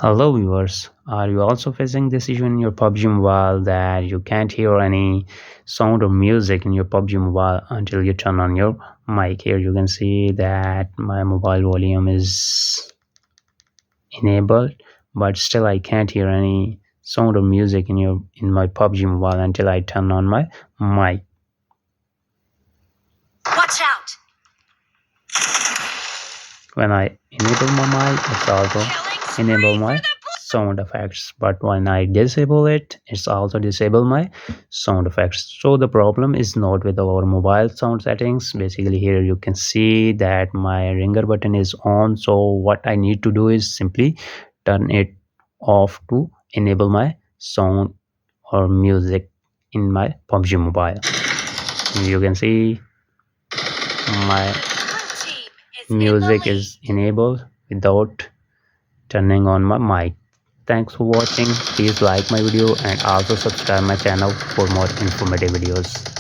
Hello viewers, are you also facing this issue in your PUBG Mobile that you can't hear any sound or music in your PUBG Mobile until you turn on your mic? Here you can see that my mobile volume is enabled, but still I can't hear any sound or music in my PUBG Mobile until I turn on my mic. Watch out! When I enable my mic, it's also enable my sound effects, but when I disable it, it's also disable my sound effects. So the problem is not with our mobile sound settings. Basically here you can see that my ringer button is on, so what I need to do is simply turn it off to enable my sound or music in my PUBG Mobile. You can see my music is enabled without turning on my mic. Thanks for watching. Please like my video and also subscribe my channel for more informative videos.